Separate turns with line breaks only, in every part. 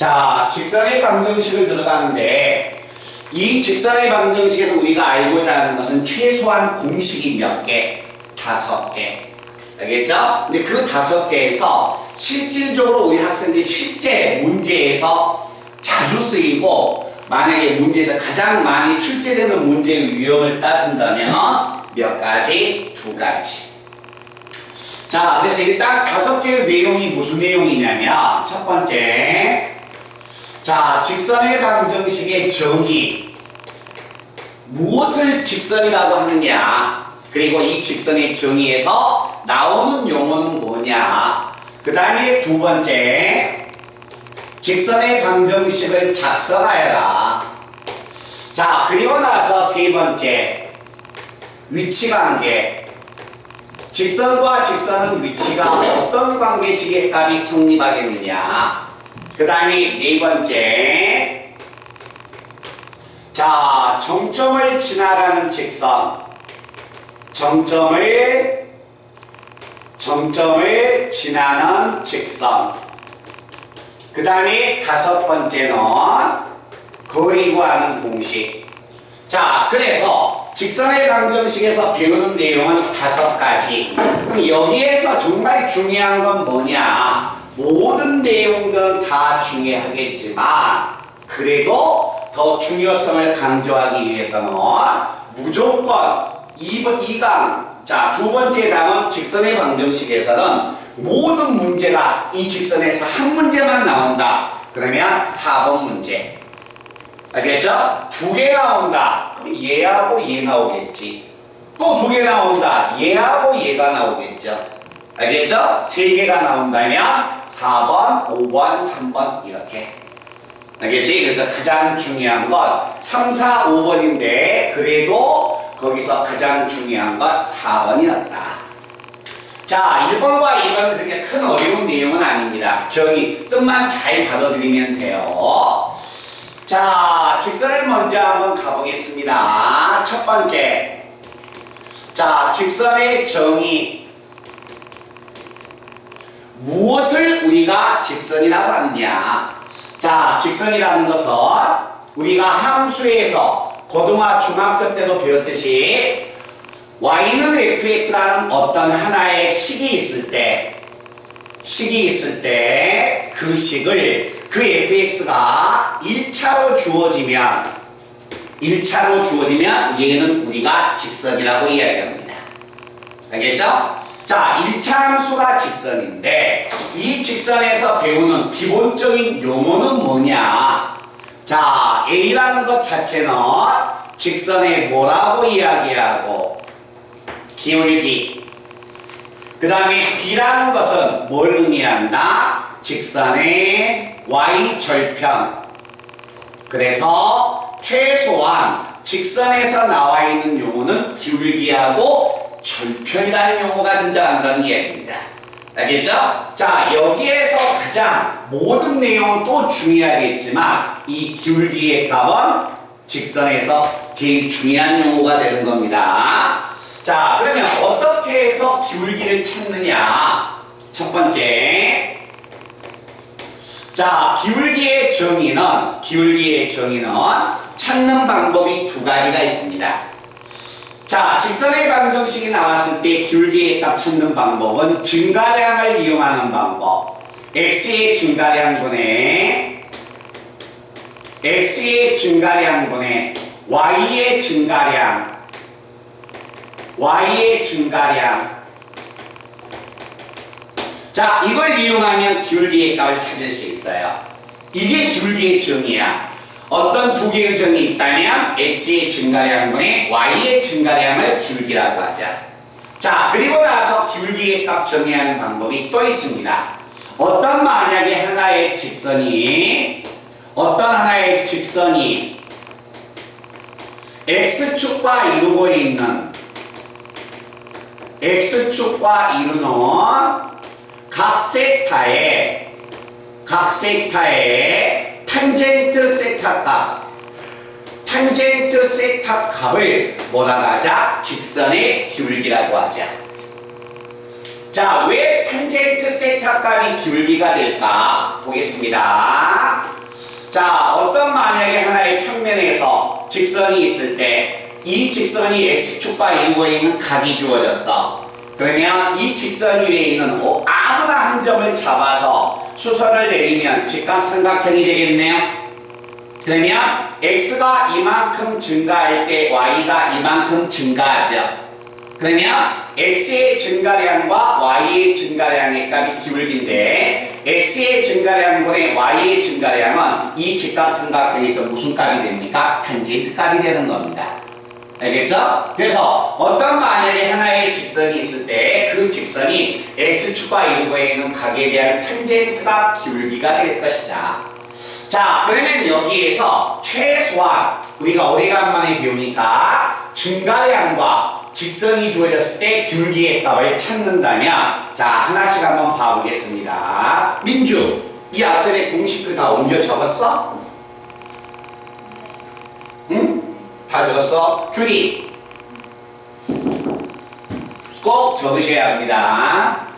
자, 직선의 방정식을 들어가는데 이 직선의 방정식에서 우리가 알고자 하는 것은 최소한 공식이 몇 개? 5개. 알겠죠? 근데 그 5개에서 실질적으로 우리 학생들이 실제 문제에서 자주 쓰이고 만약에 문제에서 가장 많이 출제되는 문제의 유형을 따른다면 몇 가지? 2가지. 자, 그래서 일단 5개의 내용이 무슨 내용이냐면 첫 번째, 자, 직선의 방정식의 정의, 무엇을 직선이라고 하느냐, 그리고 이 직선의 정의에서 나오는 용어는 뭐냐. 그 다음에 2번째, 직선의 방정식을 작성하여라. 자, 그리고 나서 3번째, 위치관계. 직선과 직선은 위치가 어떤 관계식의 값이 성립하겠느냐. 그 다음에 4번째, 자, 정점을 지나가는 직선, 정점을 지나는 직선. 그 다음에 5번째는 거리 구하는 공식. 자, 그래서 직선의 방정식에서 배우는 내용은 5가지. 그럼 여기에서 정말 중요한 건 뭐냐? 모든 내용들은 다 중요하겠지만 그래도 더 중요성을 강조하기 위해서는 무조건 2강, 자, 2번째 당은 직선의 방정식에서는 모든 문제가 이 직선에서 한 문제만 나온다. 그러면 4번 문제. 알겠죠? 2개 나온다. 그럼 얘하고 얘 나오겠지. 또 2개 나온다. 얘하고 얘가 나오겠죠. 알겠죠? 3개가 나온다면 4번, 5번, 3번 이렇게. 알겠지? 그래서 가장 중요한 건 3, 4, 5번인데 그래도 거기서 가장 중요한 건 4번이었다. 자, 1번과 2번은 그렇게 큰 어려운 내용은 아닙니다. 정의, 뜻만 잘 받아들이면 돼요. 자, 직선을 먼저 한번 가보겠습니다. 첫 번째, 자, 직선의 정의. 무엇을 우리가 직선이라고 하느냐. 자, 직선이라는 것은 우리가 함수에서 고등학교, 중학교 때도 배웠듯이 y는 fx라는 어떤 하나의 식이 있을 때 그 식을 그 fx가 1차로 주어지면 얘는 우리가 직선이라고 이야기합니다. 알겠죠? 자, 1차 함수가 직선인데 이 직선에서 배우는 기본적인 용어는 뭐냐? 자, A라는 것 자체는 직선에 뭐라고 이야기하고 기울기. 그 다음에 B라는 것은 뭘 의미한다? 직선의 Y절편. 그래서 최소한 직선에서 나와 있는 용어는 기울기하고 절편이라는 용어가 등장한다는 이야기입니다. 알겠죠? 자, 여기에서 가장 모든 내용은 또 중요하겠지만 이 기울기의 값은 직선에서 제일 중요한 용어가 되는 겁니다. 자, 그러면 어떻게 해서 기울기를 찾느냐? 첫 번째, 자, 기울기의 정의는 찾는 방법이 2가지가 있습니다. 자, 직선의 방정식이 나왔을 때 기울기의 값 찾는 방법은 증가량을 이용하는 방법. x의 증가량분의 y의 증가량. 자, 이걸 이용하면 기울기의 값을 찾을 수 있어요. 이게 기울기의 정의야. 어떤 2개의 정이 있다면 x의 증가량분의 y의 증가량을 기울기라고 하자. 자, 그리고 나서 기울기의 값 정의하는 방법이 또 있습니다. 어떤 하나의 직선이 x축과 이루는 각 섹타의 탄젠트 세타 값을 뭐라고 하자? 직선의 기울기라고 하자. 자, 왜 탄젠트 세타 값이 기울기가 될까? 보겠습니다. 자, 어떤 만약에 하나의 평면에서 직선이 있을 때 이 직선이 x축과 이루고 있는 각이 주어졌어. 그러면 이 직선 위에 있는 아무나 한 점을 잡아서 수선을 내리면 직각삼각형이 되겠네요. 그러면 x가 이만큼 증가할 때 y가 이만큼 증가하죠. 그러면 x의 증가량과 y의 증가량의 값이 기울기인데 x의 증가량분의 y의 증가량은 이 직각삼각형에서 무슨 값이 됩니까? 탄젠트 값이 되는 겁니다. 알겠죠? 그래서 어떤 만약에 하나의 직선이 있을 때 그 직선이 x축과 이루고 있는 각에 대한 탄젠트가 기울기가 될 것이다. 자, 그러면 여기에서 최소한 우리가 오래간만에 배우니까 증가량과 직선이 주어졌을 때 기울기의 값을 찾는다면 자, 하나씩 한번 봐보겠습니다. 민주, 이 앞전에 공식을 다 옮겨 적었어? 응? 다 적었어? 주디, 꼭 적으셔야 합니다.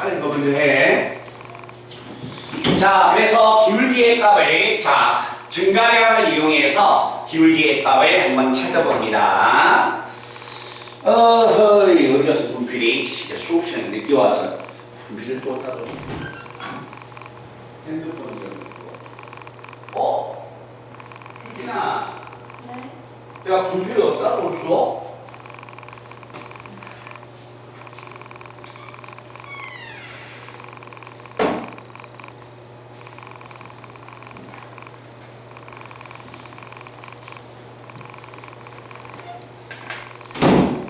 빨리 너희들 해. 자, 그래서 기울기의 값을 증가량을 이용해서 기울기의 값을 한번 찾아봅니다. 어디 갔어 분필이? 진짜 수업 시간에 늦게 와서 분필을 또 따로 핸드폰이 수진아. 네? 야, 분필이 없어? 없어?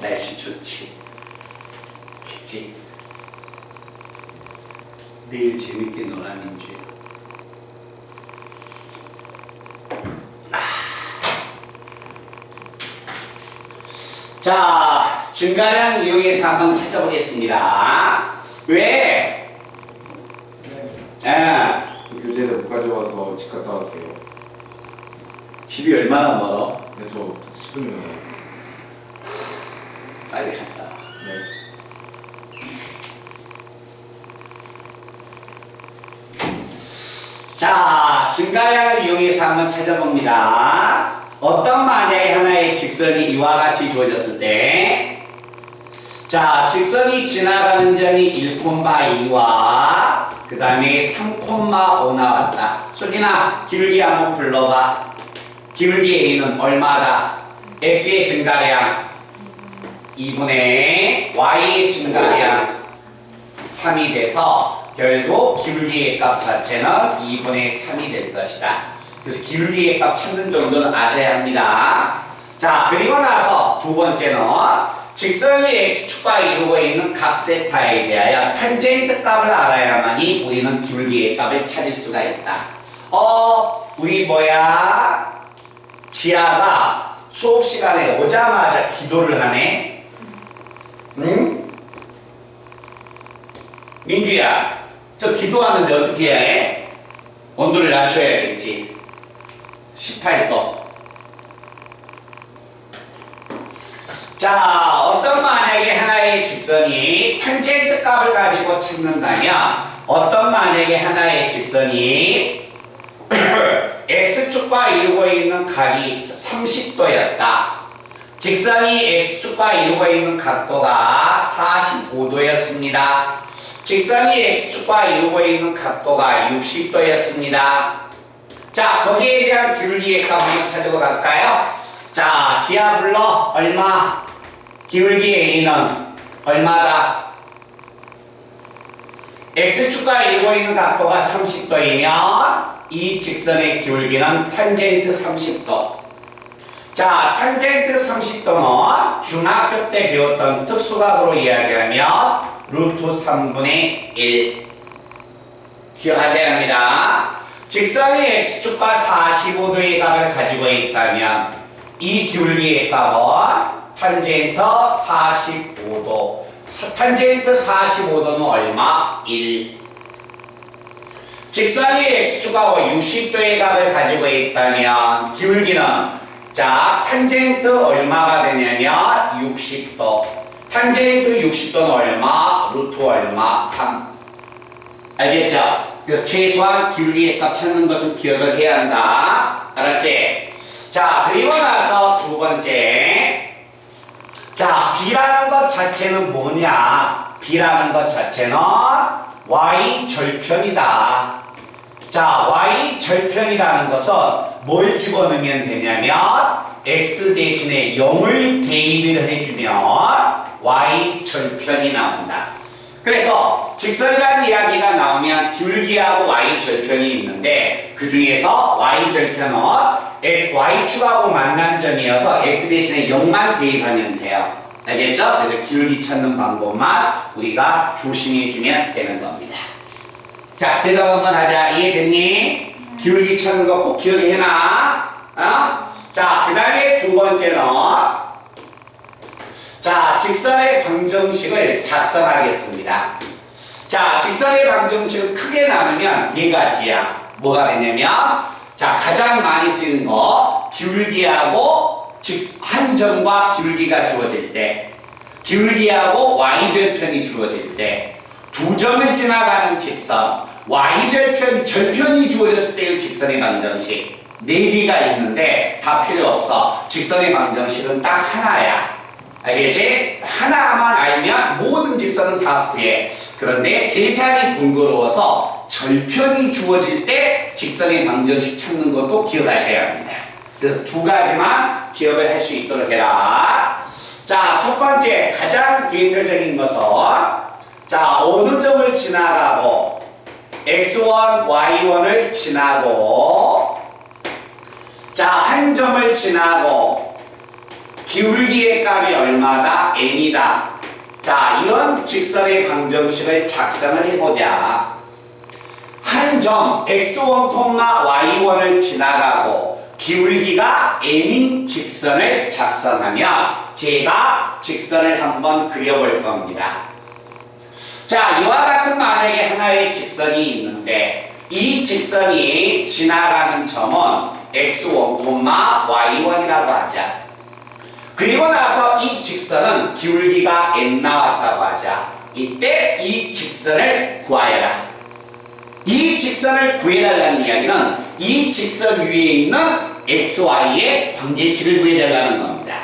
날씨 좋지? 그치? 내일 재밌게 놀아, 민주야. 자, 증가량 이용해서 한번 찾아보겠습니다. 왜? 예.
저 교재를 못 가져와서 집 갔다 왔어요.
집이 얼마나 멀어?
네, 저 10분이면.
빨리 갔다.
네.
자, 증가량을 이용해서 한번 찾아봅니다. 어떤 만약에 하나의 직선이 이와 같이 주어졌을 때, 자, 직선이 지나가는 점이 1,2와 그 다음에 3,5 나왔다. 수진아, 기울기 한번 불러봐. 기울기 A는 얼마다? X의 증가량 2분의 Y의 증가량 3이 돼서 결국 기울기의 값 자체는 2분의 3이 될 것이다. 그래서 기울기의 값 찾는 정도는 아셔야 합니다. 자, 그리고 나서 두 번째는 직선이 X축과 이루고 있는 각 세타에 대하여 탄젠트 값을 알아야만이 우리는 기울기의 값을 찾을 수가 있다. 우리 지아가 수업 시간에 오자마자 기도를 하네. 응? 민주야, 저 기도하는데 어떻게 해야 해? 온도를 낮춰야겠지. 18도. 자, 어떤 만약에 하나의 직선이 탄젠트 값을 가지고 찾는다면 어떤 만약에 하나의 직선이 X축과 이루고 있는 각이 30도였다. 직선이 X축과 이루고 있는 각도가 45도였습니다. 직선이 X축과 이루고 있는 각도가 60도였습니다. 자, 거기에 대한 기울기의 값 한번 찾으러 갈까요? 자, 지하 불러. 얼마? 기울기 A는 얼마다? X축과 이루고 있는 각도가 30도이면 이 직선의 기울기는 탄젠트 30도. 자, 탄젠트 30도는 중학교 때 배웠던 특수각으로 이야기하면 루트 3분의 1 기억하셔야 합니다. 직선이 X축과 45도의 각을 가지고 있다면 이 기울기의 값은 탄젠트 45도. 탄젠트 45도는 얼마? 1. 직선이 X축과 60도의 각을 가지고 있다면 기울기는 자, 탄젠트 얼마가 되냐면 60도. 탄젠트 60도는 얼마? 루트 얼마? 3. 알겠죠? 그래서 최소한 기울기의 값 찾는 것은 기억을 해야 한다. 알았지? 자, 그리고 나서 두 번째. 자, B라는 것 자체는 뭐냐? B라는 것 자체는 Y 절편이다. 자, Y 절편이라는 것은 뭘 집어넣으면 되냐면 X 대신에 0을 대입을 해주면 Y 절편이 나온다. 그래서 직선이라는 이야기가 나오면 기울기하고 Y 절편이 있는데 그 중에서 Y 절편은 Y축하고 만난 점이어서 X 대신에 0만 대입하면 돼요. 알겠죠? 그래서 기울기 찾는 방법만 우리가 조심해주면 되는 겁니다. 자, 대답 한번 하자. 이해됐니? 기울기 찾는 거 꼭 기억해놔. 자, 그 다음에 두 번째는 자, 직선의 방정식을 작성하겠습니다. 자, 직선의 방정식을 크게 나누면 네 가지야. 뭐가 되냐면 자, 가장 많이 쓰이는 거 기울기하고 한 점과 기울기가 주어질 때 기울기하고 Y절편이 주어질 때 두 점을 지나가는 직선 절편이 주어졌을 때의 직선의 방정식 네 개가 있는데 다 필요 없어. 직선의 방정식은 딱 하나야. 알겠지? 하나만 알면 모든 직선은 다 구해. 그런데 계산이 번거로워서 절편이 주어질 때 직선의 방정식 찾는 것도 기억하셔야 합니다. 그래서 두 가지만 기억을 할 수 있도록 해라. 자, 첫 번째 가장 대표적인 것은 자, 어느 점을 지나가고 x1, y1을 지나고 자, 한 점을 지나고 기울기의 값이 얼마다? n이다. 자, 이런 직선의 방정식을 작성을 해보자. 한 점 x1, y1을 지나가고 기울기가 m인 직선을 작성하면 제가 직선을 한번 그려볼 겁니다. 자, 이와 같은 만약에 하나의 직선이 있는데 이 직선이 지나가는 점은 x1, y1이라고 하자. 그리고 나서 이 직선은 기울기가 n 나왔다고 하자. 이때 이 직선을 구하여라. 이 직선을 구해달라는 이야기는 이 직선 위에 있는 xy의 관계식을 구해달라는 겁니다.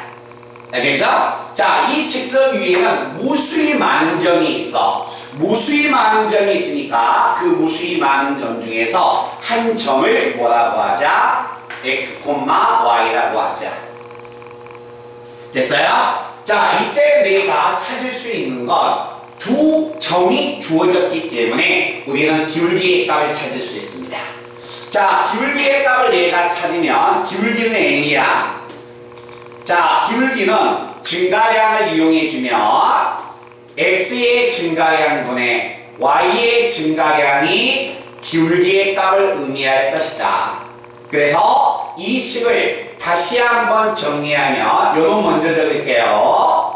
알겠죠? 자, 이 직선 위에는 무수히 많은 점이 있어. 무수히 많은 점이 있으니까 그 무수히 많은 점 중에서 한 점을 뭐라고 하자? x, y라고 하자. 됐어요? 자, 이때 내가 찾을 수 있는 건 두 점이 주어졌기 때문에 우리는 기울기의 값을 찾을 수 있습니다. 자, 기울기의 값을 내가 찾으면 기울기는 n이야. 자, 기울기는 증가량을 이용해주면 x의 증가량분의 y의 증가량이 기울기의 값을 의미할 것이다. 그래서 이 식을 다시 한번 정리하면 요놈 먼저 적을게요.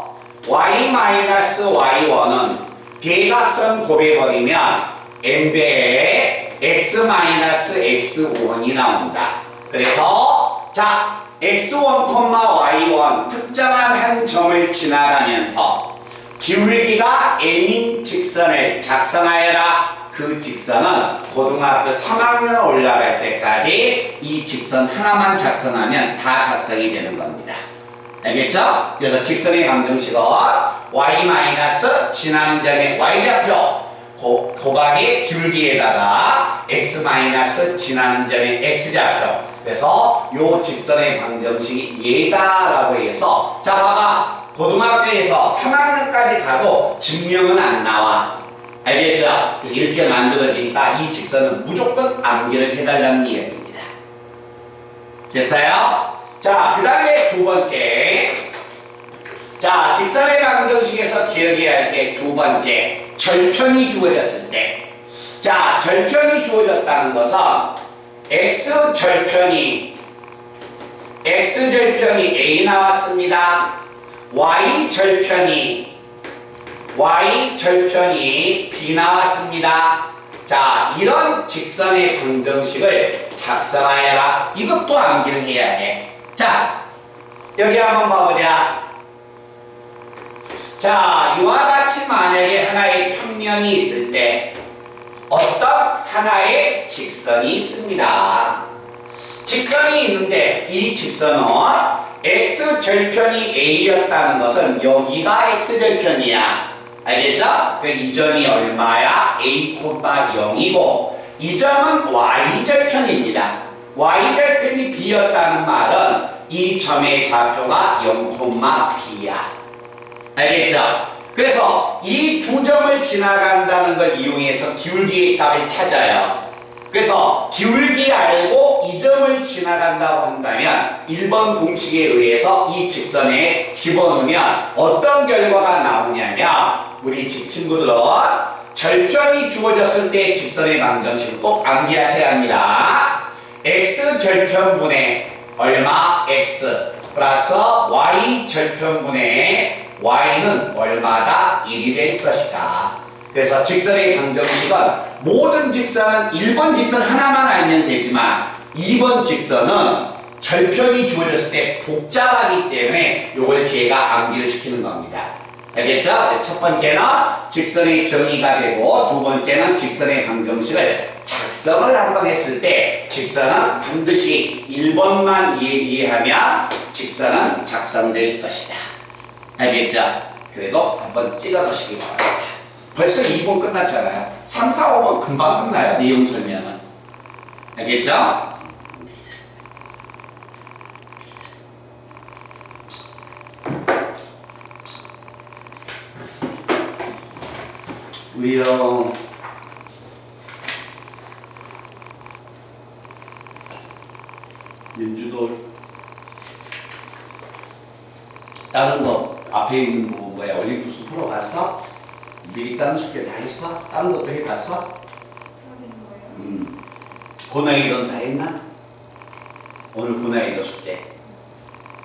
y-y1은 대각선 곱해버리면 n배의 x-x1이 나온다. 그래서 자, x1, y1 특정한 한 점을 지나가면서 기울기가 m인 직선을 작성하여라. 그 직선은 고등학교 3학년 올라갈 때까지 이 직선 하나만 작성하면 다 작성이 되는 겁니다. 알겠죠? 그래서 직선의 방정식은 y- 지나는 점의 y좌표 곱하기 기울기에다가 x- 지나는 점의 x좌표. 그래서 요 직선의 방정식이 얘다라고 해서 자, 봐봐. 고등학교에서 3학년까지 가도 증명은 안 나와. 알겠죠? 그래서 이렇게 만들어지니까 이 직선은 무조건 암기를 해달라는 이야기입니다. 됐어요? 자, 그 다음에 두 번째. 자, 직선의 방정식에서 기억해야 할 게 두 번째. 절편이 주어졌을 때. 자, 절편이 주어졌다는 것은 x절편이 A 나왔습니다. y절편이 B 나왔습니다. 자, 이런 직선의 방정식을 작성하여라. 이것도 암기를 해야 해. 자, 여기 한번 봐보자. 자, 이와 같이 만약에 하나의 평면이 있을 때 어떤 하나의 직선이 있습니다. 직선이 있는데 이 직선은 x절편이 A였다는 것은 여기가 x절편이야. 알겠죠? 그 이 점이 얼마야? A, 0이고 이 점은 y절편입니다. y절편이 B였다는 말은 이 점의 좌표가 0, B야. 알겠죠? 그래서 이 두 점을 지나간다는 걸 이용해서 기울기의 값을 찾아요. 그래서 기울기 알고 이 점을 지나간다고 한다면 1번 공식에 의해서 이 직선에 집어넣으면 어떤 결과가 나오냐면 우리 친구들은 절편이 주어졌을 때 직선의 방정식을 꼭 암기하셔야 합니다. x절편분의 얼마? x 플러스 y절편분의 y는 얼마다? 1이 될 것이다. 그래서 직선의 방정식은 모든 직선은 1번 직선 하나만 알면 되지만 2번 직선은 절편이 주어졌을 때 복잡하기 때문에 이걸 제가 암기를 시키는 겁니다. 알겠죠? 첫 번째는 직선의 정의가 되고 두 번째는 직선의 방정식을 작성을 한번 했을 때 직선은 반드시 1번만 이해하면 직선은 작성될 것이다. 알겠죠? 그래도 한번 찍어 놓으시기 바랍니다. 벌써 2번 끝났잖아요. 3, 4, 5번 금방 끝나요. 내용 설명은. 알겠죠? 우리요 민주도 다른 거 앞에 있는 거 뭐야 올림푸스 풀어봤어? 미리 다른 숙제 다 했어? 다른 것도 해봤어? 고난이론 다 했나? 오늘 군아이도 숙제.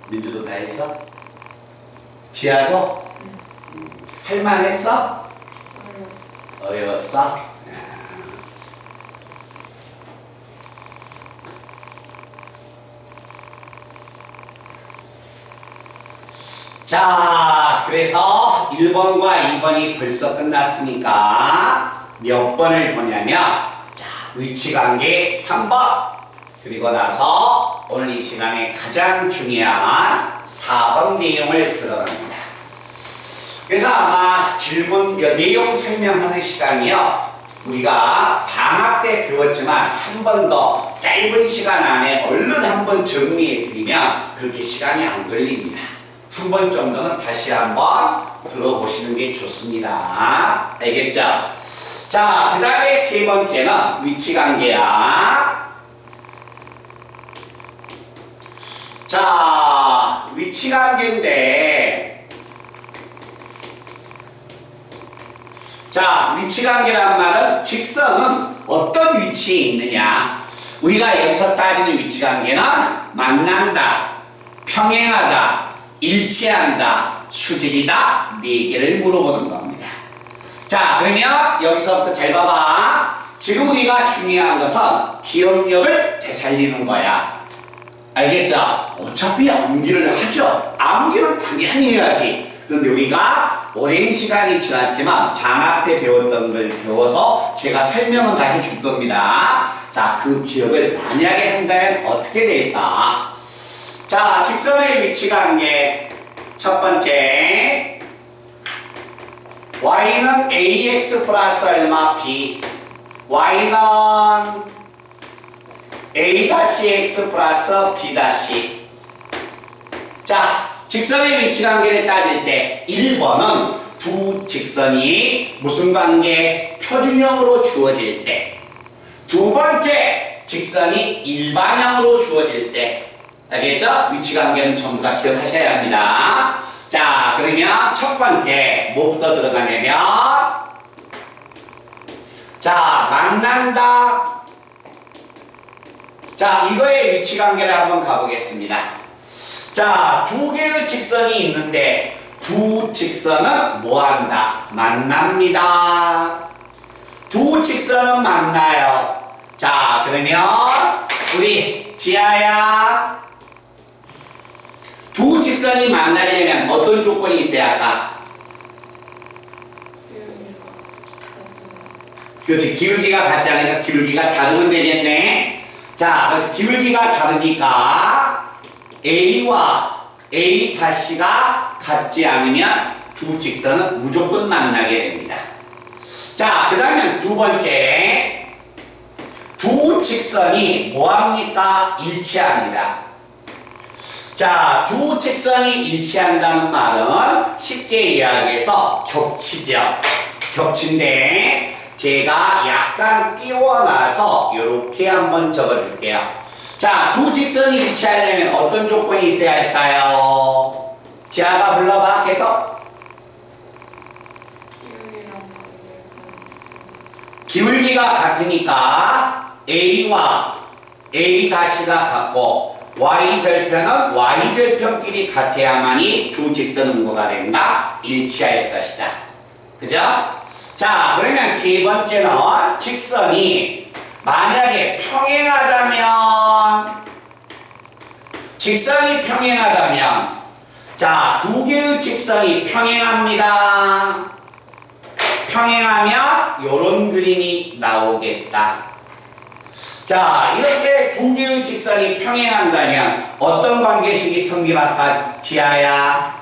민주도 다 했어? 지하고? 할만했어? 어려웠어? 자, 그래서 1번과 2번이 벌써 끝났으니까 몇 번을 보냐면 자, 위치관계 3번 그리고 나서 오늘 이 시간에 가장 중요한 4번 내용을 들어갑니다. 그래서 아마 질문 내용 설명하는 시간이요. 우리가 방학 때 배웠지만 한 번 더 짧은 시간 안에 얼른 한번 정리해 드리면 그렇게 시간이 안 걸립니다. 한 번 정도는 다시 한번 들어보시는 게 좋습니다. 알겠죠? 자, 그 다음에 세 번째는 위치관계야. 자, 위치관계인데 자, 위치관계란 말은 직선은 어떤 위치에 있느냐. 우리가 여기서 따지는 위치관계는 만난다, 평행하다, 일치한다, 수직이다, 네 개를 물어보는 겁니다. 자, 그러면 여기서부터 잘 봐봐. 지금 우리가 중요한 것은 기억력을 되살리는 거야. 알겠죠? 어차피 암기를 하죠. 암기는 당연히 해야지. 그런데 우리가 오랜 시간이 지났지만 방학 때 배웠던 걸 배워서 제가 설명은 다 해줄 겁니다. 자, 그 기억을 만약에 한다면 어떻게 될까? 자, 직선의 위치관계 첫 번째 y는 ax 플러스 얼마 b y는 a-x 플러스 b-. 자, 직선의 위치관계를 따질 때 1번은 두 직선이 무슨 관계? 표준형으로 주어질 때. 두 번째, 직선이 일반형으로 주어질 때. 알겠죠? 위치관계는 전부 다 기억하셔야 합니다. 자, 그러면 첫 번째 뭐부터 들어가냐면 자, 만난다. 자, 이거의 위치관계를 한번 가보겠습니다. 자, 두 개의 직선이 있는데 두 직선은 뭐한다? 만납니다. 두 직선은 만나요. 자, 그러면 우리 지아야 두 직선이 만나려면 어떤 조건이 있어야 할까? 그렇지, 기울기가 같지 않으니까 기울기가 다르면 되겠네. 자, 그래서 기울기가 다르니까 A와 A-가 같지 않으면 두 직선은 무조건 만나게 됩니다. 자, 그 다음에 두 번째, 두 직선이 뭐합니까? 일치합니다. 자, 두 직선이 일치한다는 말은 쉽게 이야기해서 겹치죠. 겹친데 제가 약간 띄워놔서 이렇게 한번 적어줄게요. 자, 두 직선이 일치하려면 어떤 조건이 있어야 할까요? 지아가 불러봐, 계속. 기울기가 같으니까 A와 A-가 같고 Y절편은 Y절편끼리 같아야만이 두 직선은 뭐가 된다? 일치할 것이다. 그죠? 자, 그러면 세 번째는 직선이 만약에 평행하다면 직선이 평행하다면 자, 두 개의 직선이 평행합니다. 평행하면 요런 그림이 나오겠다. 자, 이렇게 두 개의 직선이 평행한다면 어떤 관계식이 성립할까, 지아야?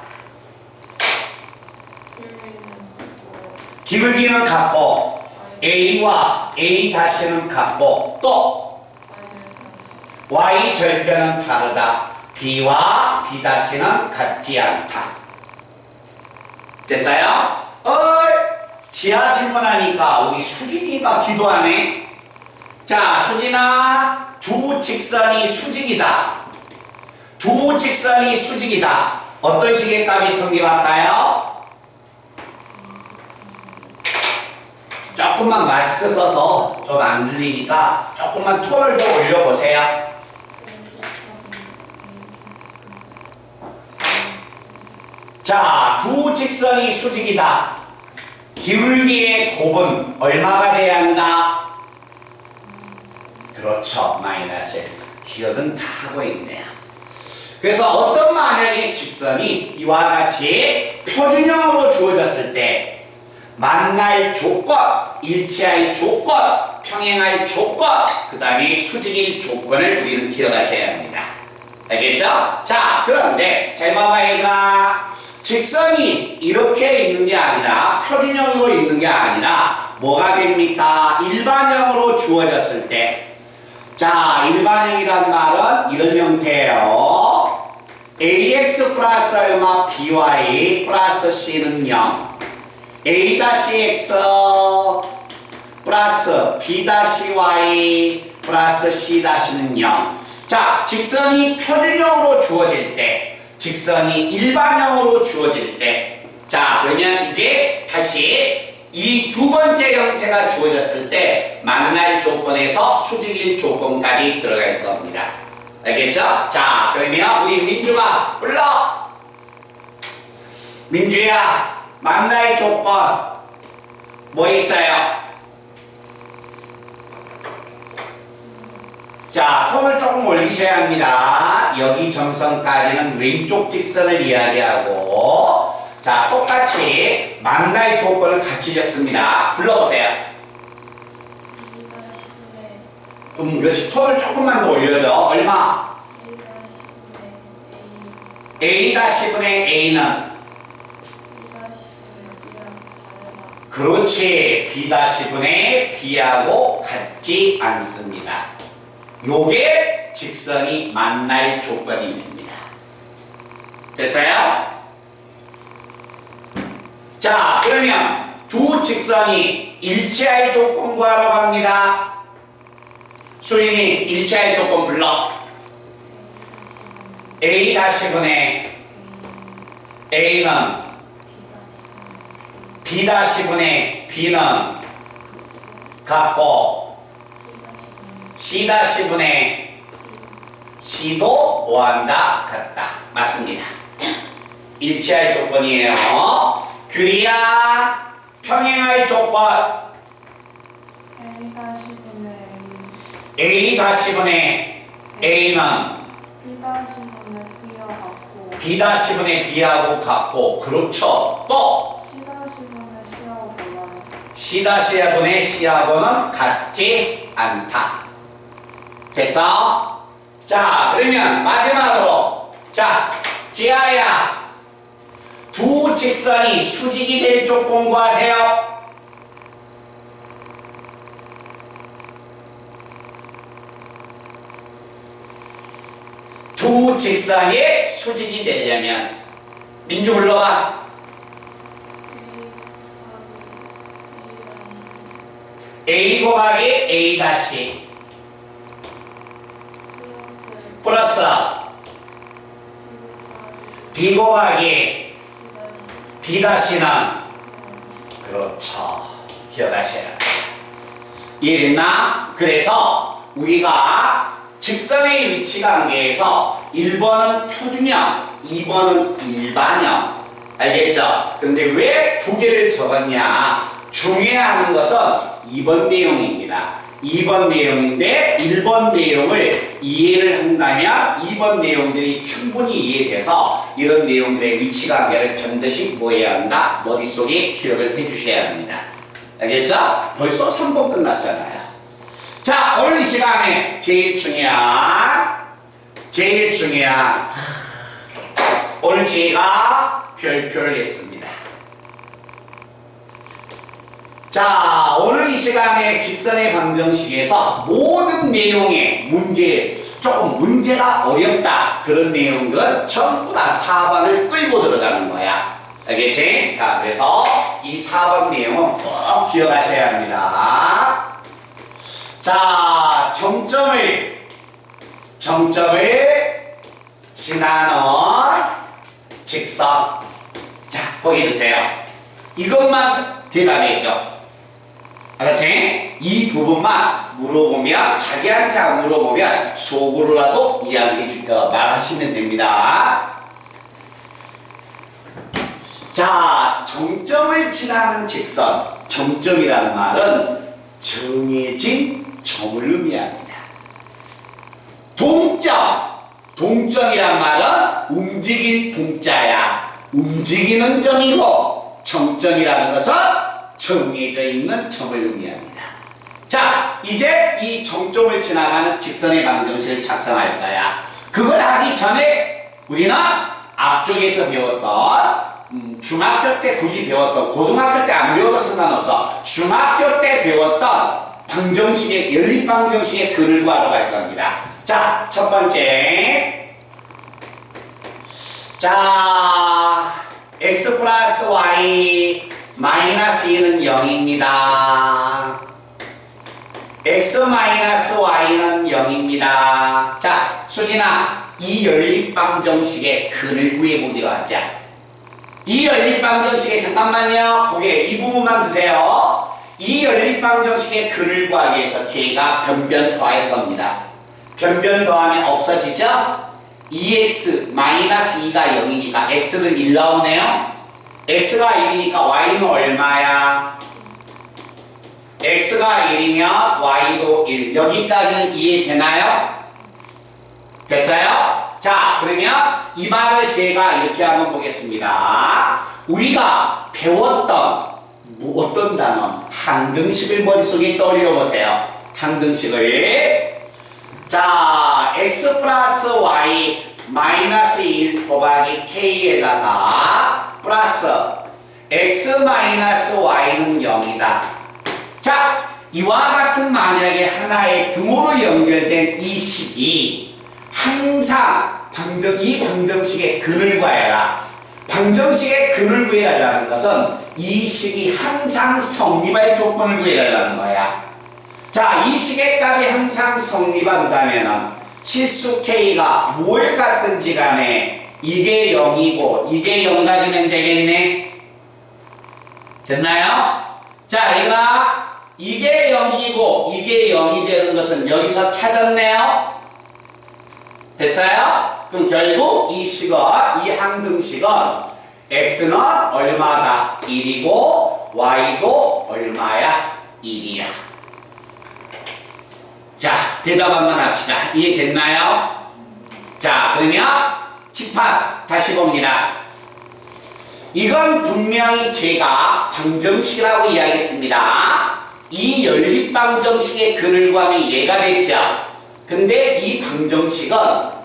기울기는 같고 A와 A-는 같고 또 Y절편은 다르다. B와 B-는 같지 않다. 됐어요? 지하 질문하니까 우리 수진이가 기도하네. 자, 수진아, 두 직선이 수직이다. 두 직선이 수직이다. 어떤 식의 값이 성립할까요? 조금만 마스크 써서 좀 안 들리니까 조금만 톤을 더 올려보세요. 자, 두 직선이 수직이다. 기울기의 곱은 얼마가 돼야 한다? 그렇죠. 마이너스. 기억은 다 하고 있네요. 그래서 어떤 만약에 직선이 이와 같이 표준형으로 주어졌을 때 만날 조건, 일치할 조건, 평행할 조건, 그 다음에 수직일 조건을 우리는 기억하셔야 합니다. 알겠죠? 자, 그런데 잘 봐봐야 되나? 직선이 이렇게 있는 게 아니라 표준형으로 있는 게 아니라 뭐가 됩니까? 일반형으로 주어졌을 때, 자, 일반형이란 말은 이런 형태예요. ax 플러스 얼마 by 플러스 c는 0, a-x 플러스 b-y 플러스 c-는 0. 자, 직선이 표준형으로 주어질 때, 직선이 일반형으로 주어질 때, 자, 그러면 이제 다시 이 두 번째 형태가 주어졌을 때 만날 조건에서 수직일 조건까지 들어갈 겁니다. 알겠죠? 자, 그러면 우리 민주가 불러. 민주야, 만날 조건 뭐 있어요? 자, 톤을 조금 올리셔야 합니다. 여기 점선까지는 왼쪽 직선을 이야기하고, 자, 똑같이 만날 조건을 같이 적습니다. 불러보세요. 그렇지. 톤을 조금만 더 올려줘. 얼마? a-분의 a는? 그렇지. b-분의 b하고 같지 않습니다. 요게 직선이 만날 조건이 됩니다. 됐어요? 자, 그러면 두 직선이 일치할 조건 구하러 갑니다. 수인이 일치할 조건 불러. a-분의 a는 b-분의 b는 같고 c-분의 c도 뭐한다? 같다. 맞습니다. 일치할 조건이에요. 규리야, 평행할 조건. a-분의 a는 b-분의 b하고 같고, 그렇죠. 또 c-분의 c하고는 같지 않다. 됐어? 자, 그러면 마지막으로, 자, 지아야, 두 직선이 수직이 될 조건 구하세요. 두 직선이 수직이 되려면 민주 불러봐. a 곱하기 a 다시 플러스 b 곱하기 b 다시는 그렇죠. 기억하셔야 합니다. 이해됐나? 그래서 우리가 직선의 위치 관계에서 1번은 표준형, 2번은 일반형. 알겠죠? 근데 왜 두 개를 적었냐? 중요한 것은 2번 내용입니다. 2번 내용인데 1번 내용을 이해를 한다면 2번 내용들이 충분히 이해돼서 이런 내용들의 위치 관계를 반드시 뭐 해야 한다? 머릿속에 기억을 해주셔야 합니다. 알겠죠? 벌써 3번 끝났잖아요. 자, 오늘 이 시간에 제일 중요한 오늘 제가 별표를 했습니다. 자, 오늘 이 시간에 직선의 방정식에서 모든 내용의 문제, 조금 문제가 어렵다 그런 내용들은 전부 다 4번을 끌고 들어가는 거야. 알겠지? 자, 그래서 이 4번 내용은 꼭 기억하셔야 합니다. 자, 정점을 지나는 직선. 자, 보게 주세요. 이것만 대답해줘. 알았지? 이 부분만 물어보면, 자기한테 안 물어보면 속으로라도 이야기해 말하시면 됩니다. 자, 정점을 지나는 직선, 정점이라는 말은 정해진 점을 의미합니다. 동점이란 말은 움직일 동자야. 움직이는 점이고, 정점이라는 것은 정해져 있는 점을 의미합니다. 자, 이제 이 정점을 지나가는 직선의 방정식을 작성할 거야. 그걸 하기 전에 우리는 앞쪽에서 배웠던 중학교 때 굳이 배웠던, 고등학교 때 안 배워도 상관없어. 중학교 때 배웠던 방정식의, 연립방정식의 근을 구하러 갈 겁니다. 자, 첫 번째. 자, x 플러스 y 마이너스 2는 0입니다. x 마이너스 y는 0입니다. 자, 수진아, 이 연립방정식의 근을 구해보기로 하자. 이 연립방정식의, 잠깐만요. 거기에 이 부분만 드세요. 이 연립방정식의 근을 구하기 위해서 제가 변변 더할 겁니다. 변변 더하면 없어지죠? 2x 마이너스 2가 0이니까 x는 1 나오네요. x가 1이니까 y는 얼마야? x가 1이면 y도 1. 여기까지는 이해되나요? 됐어요? 자, 그러면 이 말을 제가 이렇게 한번 보겠습니다. 우리가 배웠던 어떤 단어? 항등식을 머릿속에 떠올려 보세요. 항등식을. 자, x 플러스 y 마이너스 1 곱하기 k에다가 플러스 x 마이너스 y는 0이다. 자, 이와 같은 만약에 하나의 등호로 연결된 이 식이 항상 이 방정식의 근을 구해라. 방정식의 근을 구해달라는 것은 이 식이 항상 성립할 조건을 구해달라는 거야. 자, 이 식의 값이 항상 성립한다면은 실수 k가 뭘 같든지 간에 이게 0이고 이게 0 가지면 되겠네. 됐나요? 자, 얘가 이게 0이고 이게 0이 되는 것은 여기서 찾았네요. 됐어요? 그럼 결국 이 식은, 이 항등식은 x는 얼마다? 1이고 y도 얼마야? 1이야. 자, 대답 한번 합시다. 이해됐나요? 자, 그러면 칙판 다시 봅니다. 이건 분명히 제가 방정식이라고 이야기했습니다. 이 연립방정식의 근을 구하면 얘가 됐죠. 근데 이 방정식은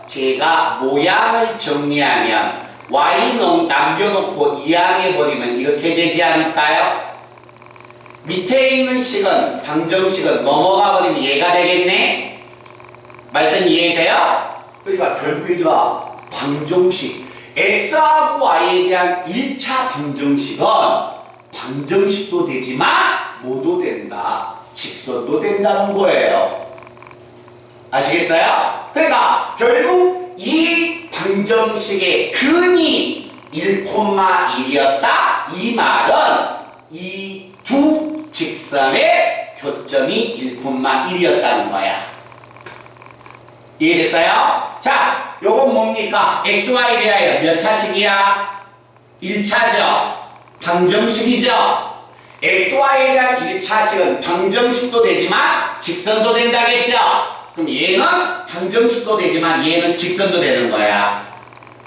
제가 모양을 정리하면 y는 남겨놓고 이항해버리면 이렇게 되지 않을까요? 밑에 있는 식은, 방정식은 넘어가 버리면 얘가 되겠네? 말든 이해돼요? 그러니까 결국 얘들아, 방정식, x하고 y에 대한 1차 방정식은 방정식도 되지만 뭐도 된다? 직선도 된다는 거예요. 아시겠어요? 그러니까 결국 이 방정식의 근이 1,1이었다. 이 말은 이 두 직선의 교점이 1,1이었다는 거야. 이해됐어요? 자, 요건 뭡니까? xy에 대하여 몇 차식이야? 1차죠. 방정식이죠. xy에 대한 1차식은 방정식도 되지만 직선도 된다겠죠. 그럼 얘는 방정식도 되지만 얘는 직선도 되는 거야.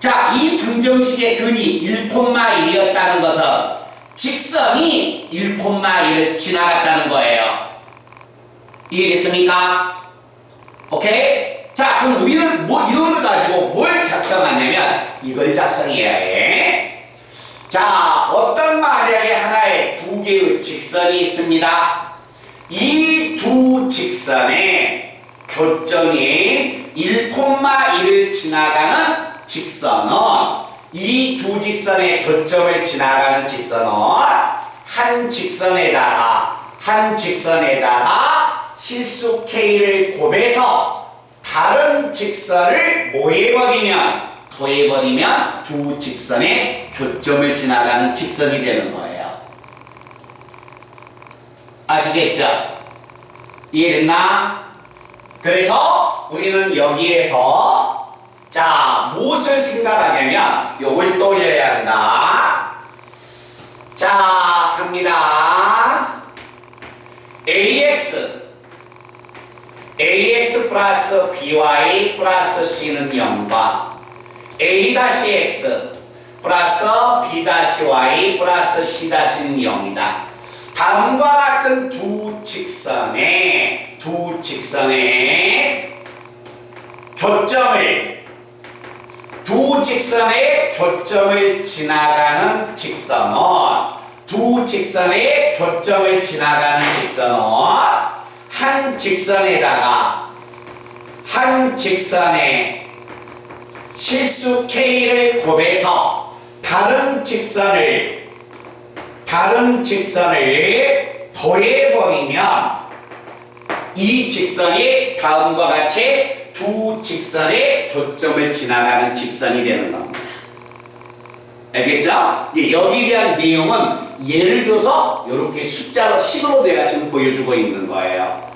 자, 이 방정식의 근이 1,1이었다는 것은 직선이 1,1을 지나갔다는 거예요. 이해됐습니까? 오케이? 자, 그럼 우리는 이거를 가지고 뭘 작성하냐면 이걸 작성해야 해. 자, 어떤 만약에 하나의 두 개의 직선이 있습니다. 이 두 직선의 교점이 1,1을 지나가는 직선은, 이 두 직선의 교점을 지나가는 직선은 한 직선에다가 실수 k를 곱해서 다른 직선을 더해버리면 두 직선의 교점을 지나가는 직선이 되는 거예요. 아시겠죠? 이해됐나? 그래서 우리는 여기에서 자, 무엇을 생각하냐면 요걸 떠올려야 한다. ax 플러스 by 플러스 c는 0과 a-x 플러스 b-y 플러스 c-는 0이다. 다음과 같은 두 직선의 교점을 지나가는 직선은 한 직선에 실수 k를 곱해서 다른 직선을 더해버리면 이 직선이 다음과 같이 두 직선의 교점을 지나가는 직선이 되는 겁니다. 알겠죠? 여기에 대한 내용은 예를 들어서 이렇게 숫자로 식으로 내가 지금 보여주고 있는 거예요.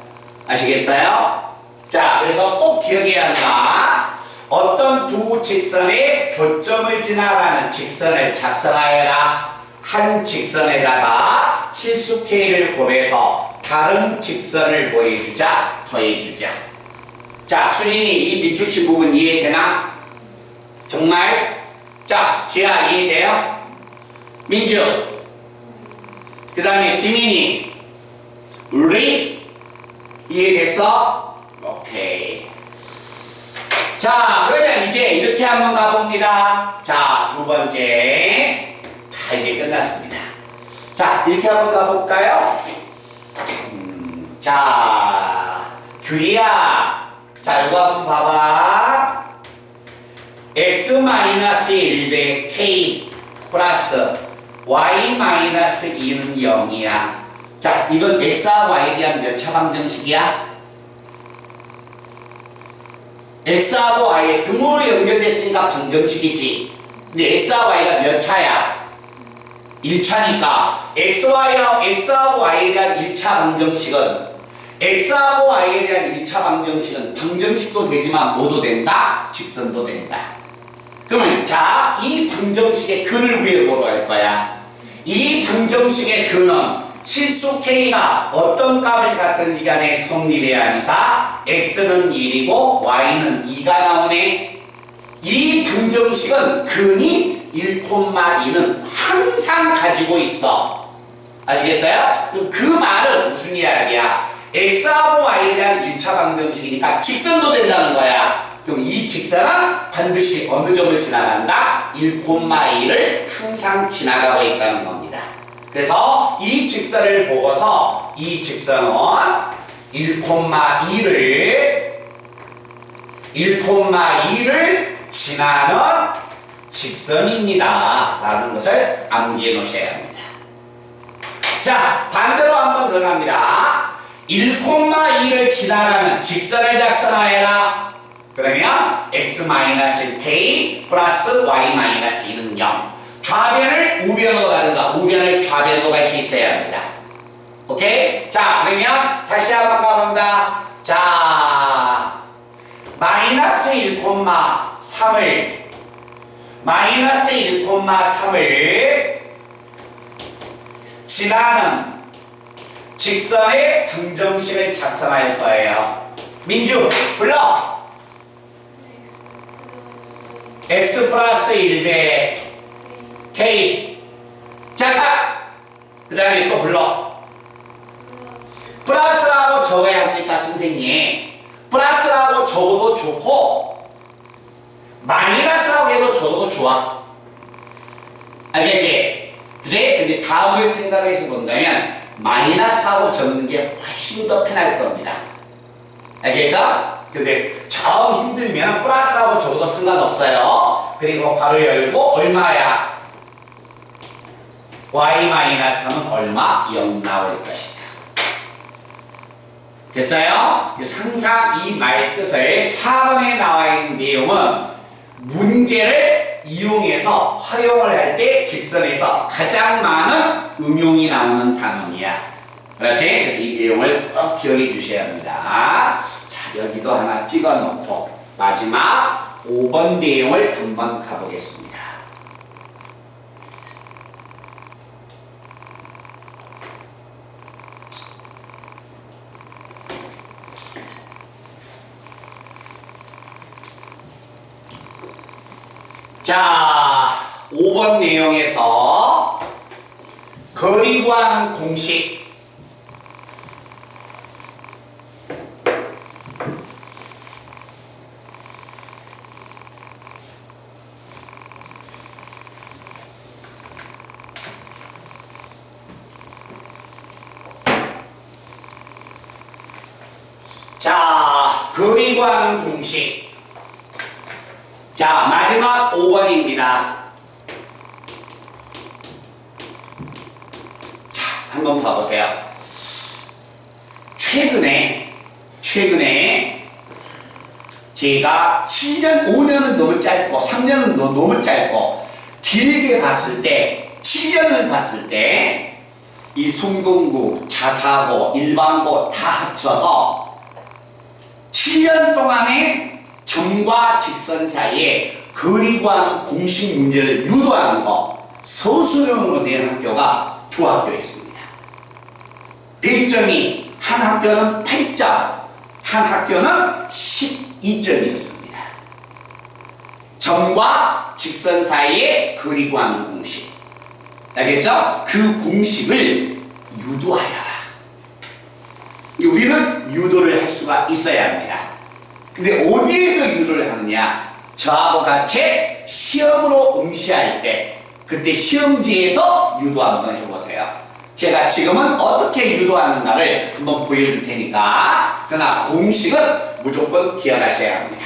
아시겠어요? 자, 그래서 꼭 기억해야 한다. 어떤 두 직선의 교점을 지나가는 직선을 작성하여라. 한 직선에다가 실수 k를 곱해서 다른 직선을 뭐 해주자? 더해주자. 자, 수린이 이 밑줄치 부분 이해되나? 정말? 자, 지아 이해돼요? 민주, 그 다음에 지민이, 우리 이해됐어? 오케이. 자, 그러면 이제 이렇게 한번 가봅니다. 자, 두 번째. 다 이제 끝났습니다. 자, 이렇게 한번 가볼까요? 자, 규리야. 자, 이거 한번 봐봐. x-1배 k 플러스 y-2는 0이야. 자, 이건 x와 y에 대한 몇 차 방정식이야? x하고 y의 등호로 연결됐으니까 방정식이지. 근데 x와 y가 몇 차야? 1차니까 x하고 y에 대한 1차 방정식은 x하고 y에 대한 1차 방정식은 방정식도 되지만 뭐도 된다? 직선도 된다. 그러면 자, 이 방정식의 근을 구해보러 할 거야. 이 방정식의 근은 실수 k가 어떤 값을 갖든지 간에 성립해야 하니까 x는 1이고 y는 2가 나오네. 이 방정식은 근이 1,2는 항상 가지고 있어. 아시겠어요? 그럼 그 말은 무슨 이야기야? x하고 y에 대한 1차 방정식이니까 직선도 된다는 거야. 그럼 이 직선은 반드시 어느 점을 지나간다? 1,2를 항상 지나가고 있다는 겁니다. 그래서 이 직선을 보고서 이 직선은 1,2를 지나는 직선입니다. 라는 것을 암기해 놓으셔야 합니다. 자, 반대로 한번 들어갑니다. 1,2를 지나가는 직선을 작성하여라. 그러면 x-k 플러스 y-2는 0. 좌변을 우변으로 가든가 우변을 좌변으로 갈 수 있어야 합니다. 오케이? 자, 그러면 다시 한번 가본다. 자, 마이너스 1,3을 지나는 직선의 방정식을 작성할 거예요. 민주, 불러! x 플러스 1배 k. 자, 그 다음에 또 불러. 플러스라고 적어야 합니까, 선생님? 플러스라고 적어도 좋고 마이너스라고 해도 적어도 좋아. 알겠지? 그지? 근데 다음을 생각해서 본다면 마이너스하고 적는 게 훨씬 더 편할 겁니다. 알겠죠? 근데 정 힘들면 플러스라고 적어도 상관없어요. 그리고 괄호 열고 얼마야? y-3은 얼마? 0 나올 것이다. 됐어요? 그래서 항상 이 말 뜻을 4번에 나와 있는 내용은 문제를 이용해서 활용을 할 때 직선에서 가장 많은 응용이 나오는 단원이야. 그렇지? 그래서 이 내용을 꼭 기억해 주셔야 합니다. 자, 여기도 하나 찍어 놓고 마지막 5번 내용을 한번 가보겠습니다. 자, 5번 내용에서 거리 구하는 공식. 자, 거리 구하는 공식. 자, 마지막 5번입니다. 자, 한번 봐보세요. 최근에 제가 7년, 5년은 너무 짧고 3년은 너무 짧고 길게 봤을 때 7년을 봤을 때 이 송동구, 자사고, 일반고 다 합쳐서 7년 동안에 점과 직선 사이에 거리 구하는 공식 문제를 유도하는 거 서술형으로 낸 학교가 두 학교 있습니다. 100점이 한 학교는 8점, 한 학교는 12점이었습니다. 점과 직선 사이에 거리 구하는 공식. 알겠죠? 그 공식을 유도하여라. 우리는 유도를 할 수가 있어야 합니다. 근데 어디에서 유도를 하느냐? 저하고 같이 시험으로 응시할 때 그때 시험지에서 유도 한번 해보세요. 제가 지금은 어떻게 유도하는가를 한번 보여줄 테니까 그러나 공식은 무조건 기억하셔야 합니다.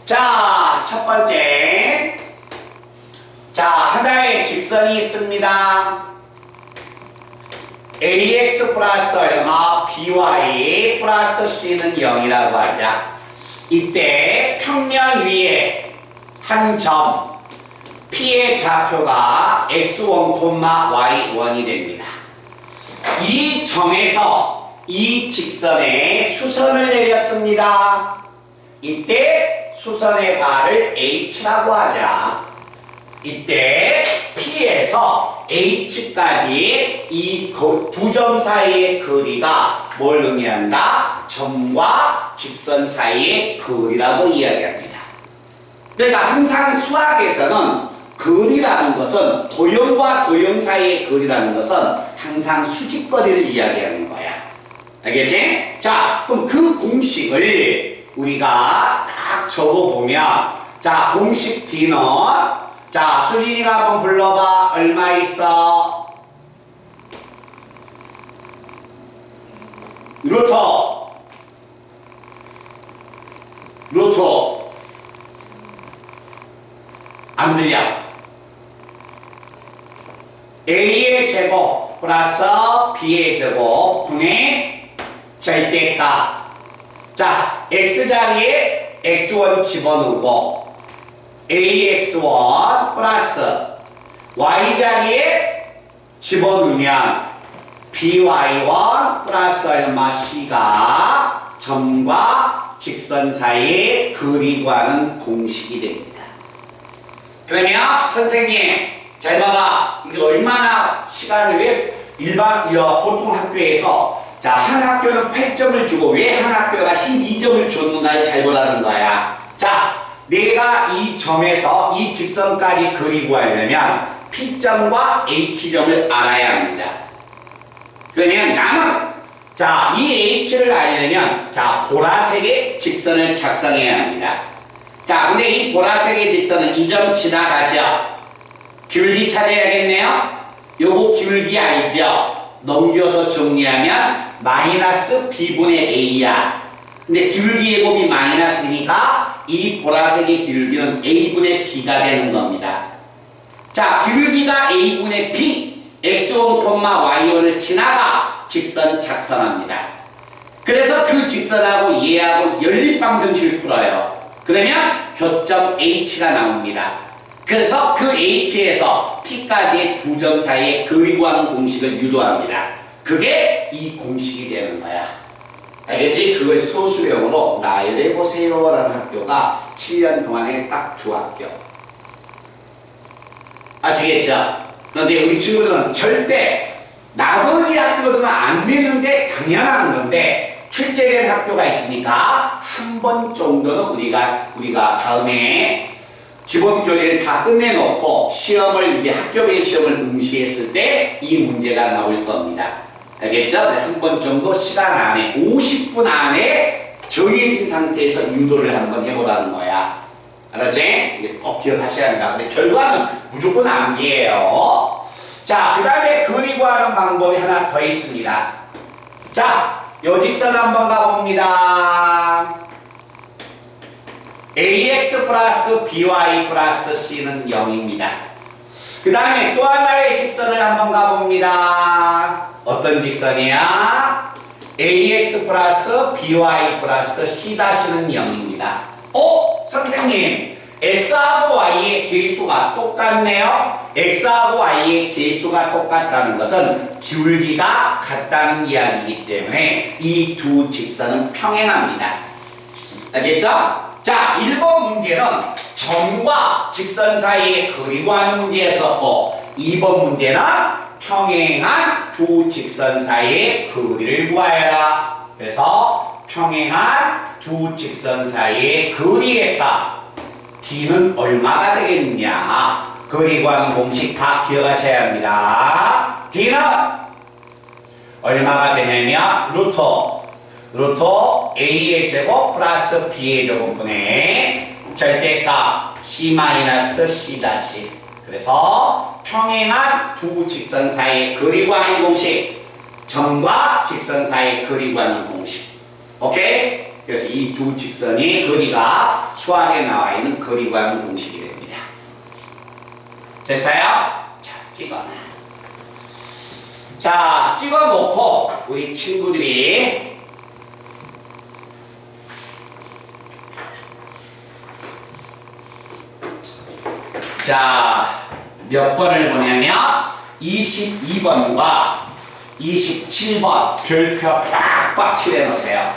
자, 첫 번째. 자, 하나의 직선이 있습니다. ax 플러스 얼마 by 플러스 c는 0이라고 하자. 이때 평면 위에 한 점 P의 좌표가 x1, y1이 됩니다. 이 점에서 이 직선에 수선을 내렸습니다. 이때 수선의 발을 h라고 하자. 이때 P에서 H까지 이 두 점 사이의 거리가 뭘 의미한다? 점과 직선 사이의 거리라고 이야기합니다. 그러니까 항상 수학에서는 거리라는 것은 도형과 도형 사이의 거리라는 것은 항상 수직거리를 이야기하는 거야. 알겠지? 자, 그럼 그 공식을 우리가 딱 적어보면 자, 공식 D는 자, 수진이가 한번 불러봐. 얼마 있어? 루트 안 들려. A의 제곱 플러스 B의 제곱 분의 절대값. 자, X자리에 X1 집어넣고 AX1 플러스 Y자리에 집어넣으면 BY1 플러스 얼마 C가 점과 직선 사이의 거리 구하는 공식이 됩니다. 그러면 선생님 잘 봐봐. 이게 얼마나 시간을 왜 보통 학교에서 자, 한 학교는 8점을 주고 왜 한 학교가 12점을 줬는가를 잘 보라는 거야. 자, 내가 이 점에서 이 직선까지 거리 구하려면 P점과 H점을 알아야 합니다. 그러면 나는 자, 이 H를 알려면 자, 보라색의 직선을 작성해야 합니다. 자, 근데 이 보라색의 직선은 이 점 지나가죠. 기울기 찾아야겠네요. 요거 기울기 알죠? 넘겨서 정리하면 마이너스 B분의 A야. 근데 기울기 제곱이 마이너스니까 이 보라색의 기울기는 A분의 B가 되는 겁니다. 자, 기울기가 A분의 B, X1, Y1을 지나가 직선 작성합니다. 그래서 그 직선하고 얘하고 연립방정식을 풀어요. 그러면 교점 H가 나옵니다. 그래서 그 H에서 P까지의 두 점 사이에 거리 구하는 공식을 유도합니다. 그게 이 공식이 되는 거야. 알겠지? 그걸 소수형으로 나열해보세요 라는 학교가 7년 동안에 딱 두 학교. 아시겠죠? 그런데 우리 친구들은 절대 나머지 학교들은 안 되는 게 당연한 건데 출제된 학교가 있으니까 한 번 정도는 우리가 다음에 기본 교재를 다 끝내놓고 시험을 이제 학교별 시험을 응시했을 때 이 문제가 나올 겁니다. 알겠죠? 한 번 정도 시간 안에 50분 안에 정해진 상태에서 유도를 한번 해보라는 거야. 알았지? 이게 꼭 기억하셔야 합니다. 근데 결과는 무조건 암기예요. 자, 그 다음에 그리고 하는 방법이 하나 더 있습니다. 자, 요직선 한번 가봅니다. ax 플러스 by 플러스 c는 0입니다. 그 다음에 또 하나의 직선을 한번 가봅니다. 어떤 직선이야? ax 플러스 by 플러스 c-는 0입니다. 선생님, x하고 y의 개수가 똑같네요. x하고 y의 개수가 똑같다는 것은 기울기가 같다는 이야기이기 때문에 이 두 직선은 평행합니다. 알겠죠? 자, 1번 문제는 점과 직선 사이의 거리 구하는 문제였었고 2번 문제는 평행한 두 직선 사이의 거리를 구하여라. 그래서 평행한 두 직선 사이의 거리의 값 d는 얼마가 되겠느냐. 거리 구하는 공식 다 기억하셔야 합니다. d는 얼마가 되냐면 루트 a의 제곱 플러스 b의 제곱분의 절대값 c-c 다시. 그래서 평행한 두 직선 사이의 거리 구하는 공식, 점과 직선 사이의 거리 구하는 공식. 오케이? 그래서 이 두 직선이 거리가 수학에 나와 있는 거리 구하는 공식이 됩니다. 됐어요? 자, 찍어놔. 자, 찍어놓고 우리 친구들이 자, 몇 번을 보냐면 22번과 27번 별표 빡빡 칠해놓으세요.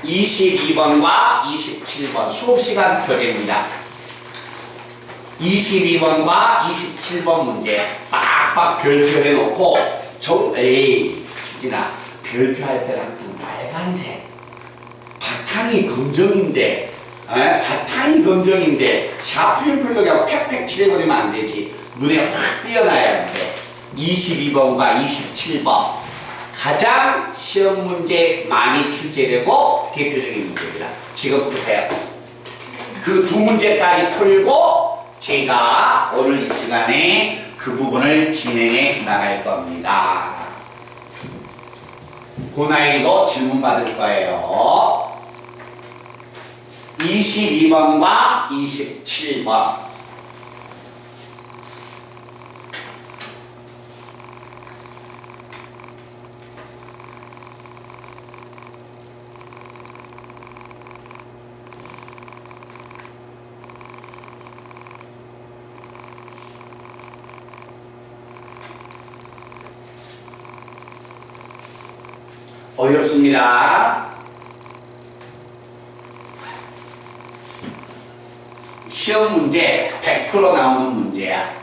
22번과 27번 수업시간 교재입니다. 22번과 27번 문제 빡빡 별표 해놓고 수진아, 별표할 때는 항상 빨간색 바탕이 검정인데 바탕이 검정인데 샤프인 플러그하고 팩팩 칠해버리면 안 되지. 눈에 확 띄어나야 하는데 22번과 27번 가장 시험 문제 많이 출제되고 대표적인 문제입니다. 지금 보세요. 그 두 문제까지 풀고 제가 오늘 이 시간에 그 부분을 진행해 나갈 겁니다. 고난이도 질문 받을 거예요. 22번과 27번 어렵습니다. 시험 문제 100% 나오는 문제야.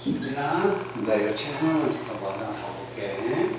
수진아, 나 이거 책 하나만 잠깐 뭐 하나 봐볼게.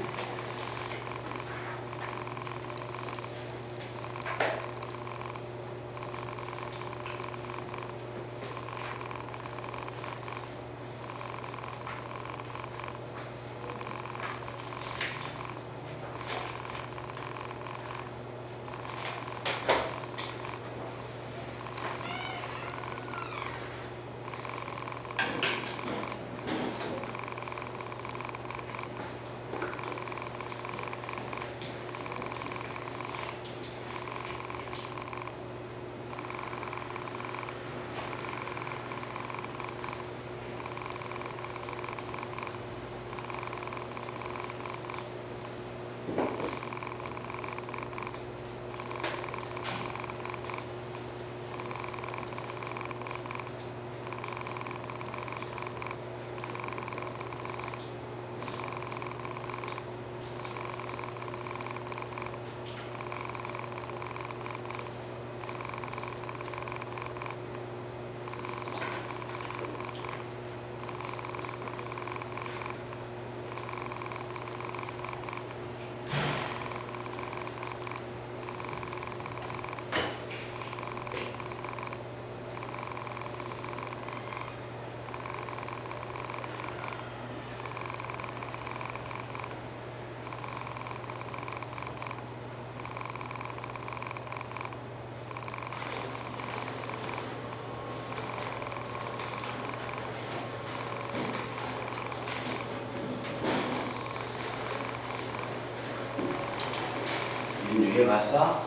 해봤어?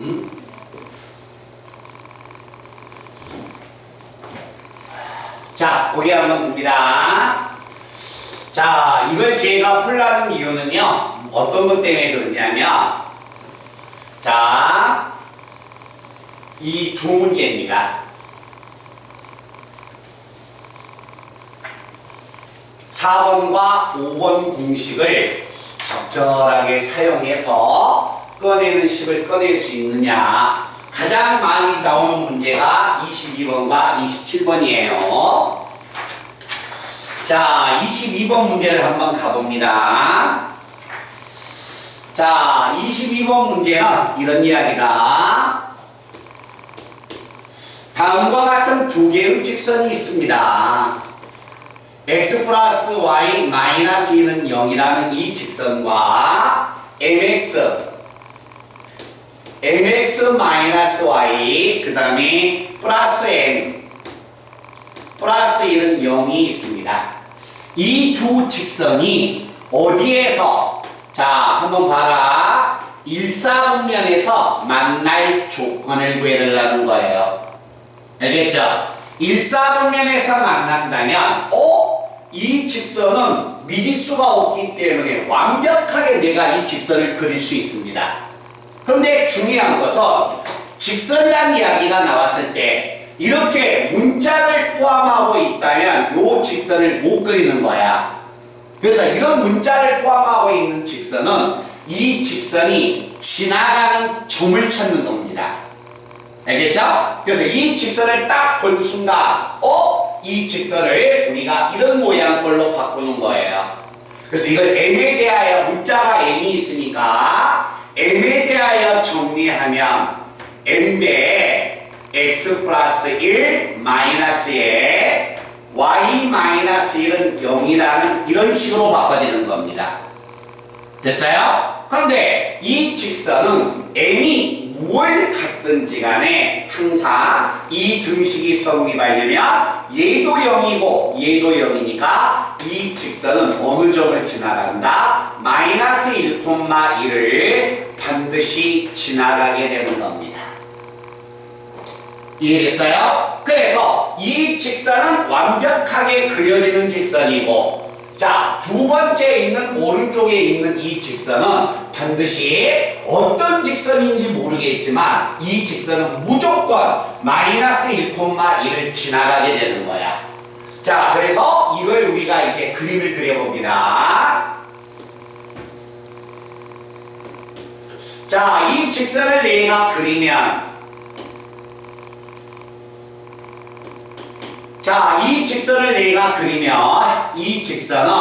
응? 자, 보기 한번 듭니다. 자, 이걸 제가 풀라는 이유는요, 어떤 것 때문에 그러냐면, 자, 이 두 문제입니다. 4번과 5번 공식을 적절하게 사용해서 꺼내는 식을 꺼낼 수 있느냐. 가장 많이 나오는 문제가 22번과 27번이에요. 자, 22번 문제를 한번 가봅니다. 자, 22번 문제는 이런 이야기다. 다음과 같은 두 개의 직선이 있습니다. x 플러스 y 마이너스 2는 0이라는 이 직선과 mx 마이너스 y 그 다음에 플러스 m 플러스 1은 0이 있습니다. 이 두 직선이 어디에서, 자 한번 봐라, 일사분면에서 만날 조건을 구해달라는 거예요. 알겠죠? 일사분면에서 만난다면 이 직선은 미지수가 없기 때문에 완벽하게 내가 이 직선을 그릴 수 있습니다. 그런데 중요한 것은 직선이라는 이야기가 나왔을 때 이렇게 문자를 포함하고 있다면 이 직선을 못 그리는 거야. 그래서 이런 문자를 포함하고 있는 직선은 이 직선이 지나가는 점을 찾는 겁니다. 알겠죠? 그래서 이 직선을 딱 본 순간 이 직선을 우리가 이런 모양꼴로 바꾸는 거예요. 그래서 이걸 m에 대하여 문자가 m이 있으니까 m에 대하여 정리하면 m대 x 플러스 1 마이너스에 y 마이너스 1은 0이라는 이런 식으로 바꿔지는 겁니다. 됐어요? 그런데 이 직선은 m이 무엇을 갖든지 간에 항상 이 등식이 성립하려면 얘도 0이고 얘도 0이니까 이 직선은 어느 점을 지나간다? 마이너스 1,1을 반드시 지나가게 되는 겁니다. 이해됐어요? 그래서 이 직선은 완벽하게 그려지는 직선이고, 자, 두 번째 있는 오른쪽에 있는 이 직선은 반드시 어떤 직선인지 모르겠지만 이 직선은 무조건 마이너스 1,1을 지나가게 되는 거야. 자, 그래서 이걸 우리가 이렇게 그림을 그려봅니다. 자, 이 직선을 내가 그리면, 자, 이 직선을 내가 그리면 이 직선은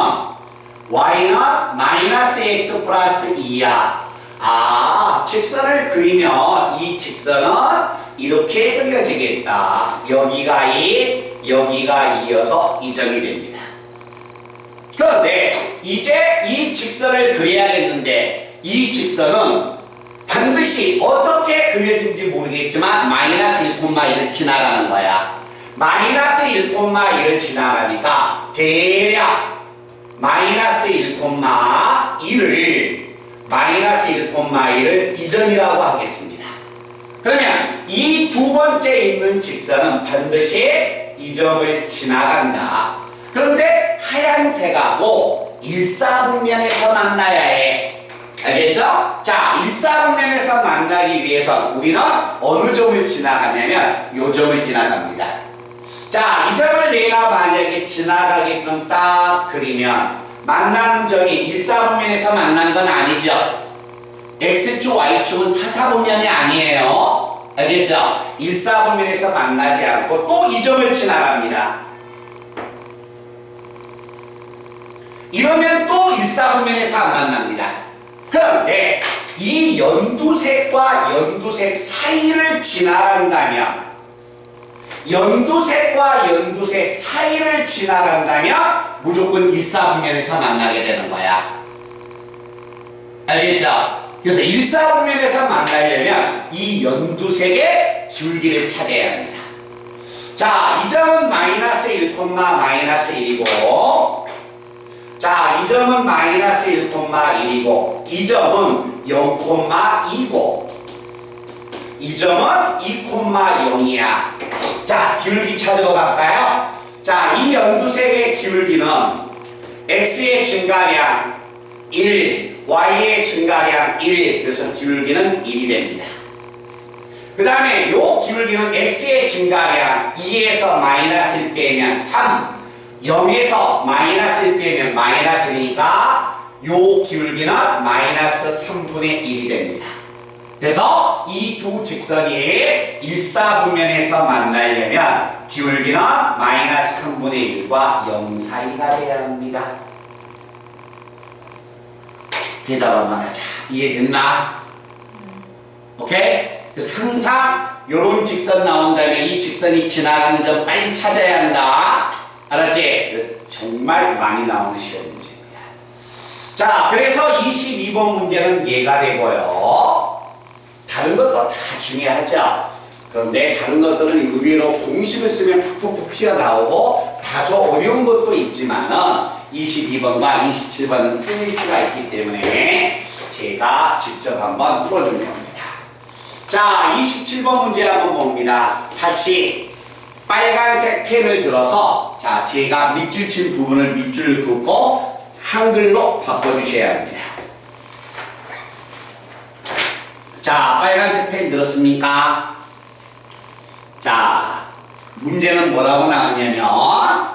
y는 마이너스 x 플러스 2야. 아, 직선을 그리면 이 직선은 이렇게 그려지겠다. 여기가 2, 여기가 2여서 이 점이 됩니다. 그런데 이제 이 직선을 그려야겠는데 이 직선은 반드시 어떻게 그려진지 모르겠지만 마이너스 1,1을 지나가는 거야. 마이너스 1,1을 지나가니까 대략 마이너스 1,1을 이 점이라고 하겠습니다. 그러면 이 두 번째 있는 직선은 반드시 이 점을 지나간다. 그런데 하얀색하고 일사분면에서 만나야 해. 알겠죠? 자, 일사분면에서 만나기 위해서 우리는 어느 점을 지나가냐면 이 점을 지나갑니다. 자, 이 점을 내가 만약에 지나가게끔 딱 그리면 만나는 점이 일사분면에서 만난 건 아니죠. X축, Y축은 사사분면이 아니에요. 알겠죠? 일사분면에서 만나지 않고 또 이 점을 지나갑니다. 이러면 또 일사분면에서 안 만납니다. 그런데 이 연두색과 연두색 사이를 지나간다면 무조건 일사분면에서 만나게 되는 거야. 알겠죠? 그래서 일사분면에서 만나려면 이 연두색의 줄기를 찾아야 합니다. 자, 이 점은 마이너스 1, 마이너스 1이고, 자, 이 점은 마이너스 1,1이고, 이 점은 0,2고, 이 점은 2,0이야. 자, 기울기 찾으러 갈까요? 자, 이 연두색의 기울기는 x의 증가량 1, y의 증가량 1, 그래서 기울기는 1이 됩니다. 그 다음에 요 기울기는 x의 증가량 2에서 마이너스 1 빼면 3, 0에서 마이너스 1 빼면 마이너스니까 요 기울기는 마이너스 3분의 1이 됩니다. 그래서 이 두 직선이 일사분면에서 만나려면 기울기는 마이너스 3분의 1과 0 사이가 돼야 합니다. 대답 한번 하자. 이해됐나? 오케이? 그래서 항상 요런 직선 나온다면 이 직선이 지나가는 점 빨리 찾아야 한다. 알았지? 정말 많이 나오는 시험 문제입니다. 자, 그래서 22번 문제는 얘가 되고요. 다른 것도 다 중요하죠. 그런데 다른 것들은 의외로 공식을 쓰면 푹푹 튀어나오고 다소 어려운 것도 있지만은 22번과 27번은 틀릴 수가 있기 때문에 제가 직접 한번 풀어준 겁니다. 자, 27번 문제 한번 봅니다. 다시 빨간색 펜을 들어서 자, 제가 밑줄 친 부분을 밑줄을 긋고 한글로 바꿔주셔야 합니다. 자, 빨간색 펜 들었습니까? 자, 문제는 뭐라고 나왔냐면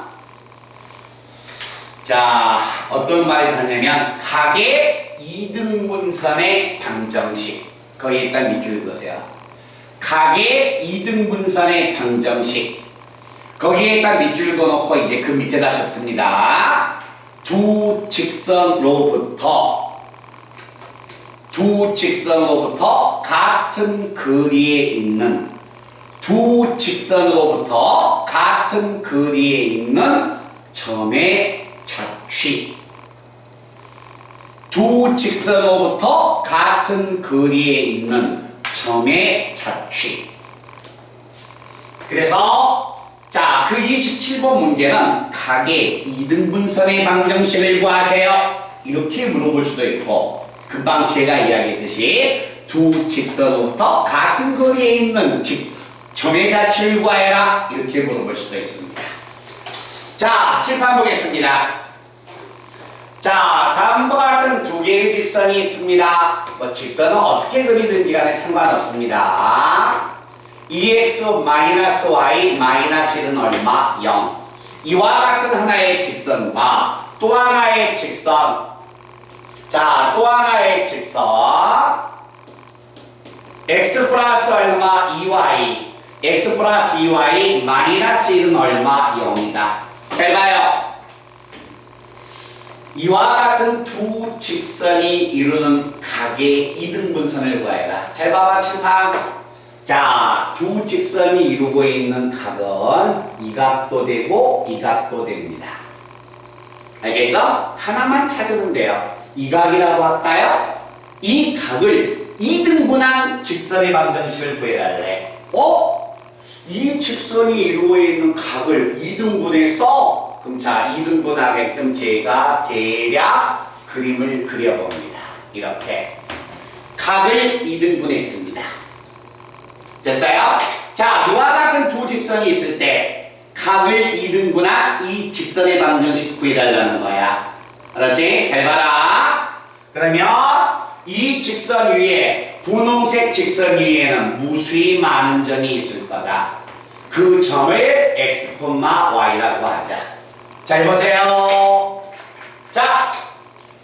자, 어떤 말이 하냐면 각의 이등분선의 방정식. 거기에 일단 밑줄 그으세요. 각의 이등분선의 방정식. 거기에 일단 밑줄 그어놓고 이제 그 밑에다 적습니다. 두 직선으로부터 같은 거리에 있는 점의 자취. 두 직선으로부터 같은 거리에 있는 점의 자취. 그래서 자, 그 27번 문제는 각의 이등분선의 방정식을 구하세요. 이렇게 물어볼 수도 있고, 금방 제가 이야기했듯이 두 직선으로부터 같은 거리에 있는 점의 자취를 구하여라. 이렇게 물어볼 수도 있습니다. 자, 칠판 보겠습니다. 자, 다음과 같은 두 개의 직선이 있습니다. 뭐 직선은 어떻게 그리든지 간에 상관없습니다. 2x-y -1은 얼마? 0. 이와 같은 하나의 직선과 또 하나의 직선. 자, 또 하나의 직선 x 플러스 얼마? 2y. x 플러스 2y 마이너스 1은 얼마? 0이다. 잘 봐요. 이와 같은 두 직선이 이루는 각의 이등분선을 구하여라. 잘 봐봐 칠판. 자, 두 직선이 이루고 있는 각은 이 각도 되고 이 각도 됩니다. 알겠죠? 하나만 찾으면 돼요. 이 각이라고 할까요? 이 각을 이등분한 직선의 방정식을 구해달래. 이 직선이 이루고 있는 각을 2등분해서 그럼 자 2등분하게끔 제가 대략 그림을 그려봅니다. 이렇게 각을 2등분했습니다. 됐어요? 자, 이와 같은 두 직선이 있을 때 각을 2등분한 이 직선의 방정식 구해달라는 거야. 알았지? 잘 봐라. 그러면 이 직선 위에 분홍색 직선 위에는 무수히 많은 점이 있을 거다. 그 점을 x, y라고 하자. 잘 보세요. 자,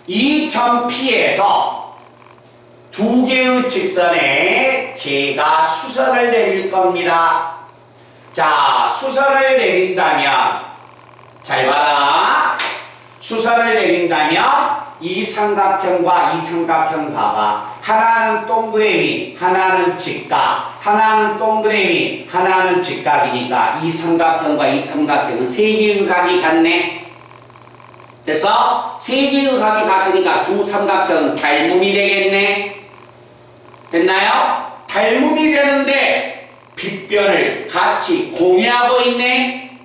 이 점 P에서 두 개의 직선에 제가 수선을 내릴 겁니다. 자, 수선을 내린다면 잘 봐라. 수선을 내린다면 이 삼각형과 이 삼각형 봐봐. 하나는 동그라미, 하나는 직각, 하나는 동그라미, 하나는 직각이니까 이 삼각형과 이 삼각형은 세 개의 각이 같네. 됐어? 세 개의 각이 같으니까 두 삼각형은 닮음이 되겠네. 됐나요? 닮음이 되는데 빗변을 같이 공유하고 있네.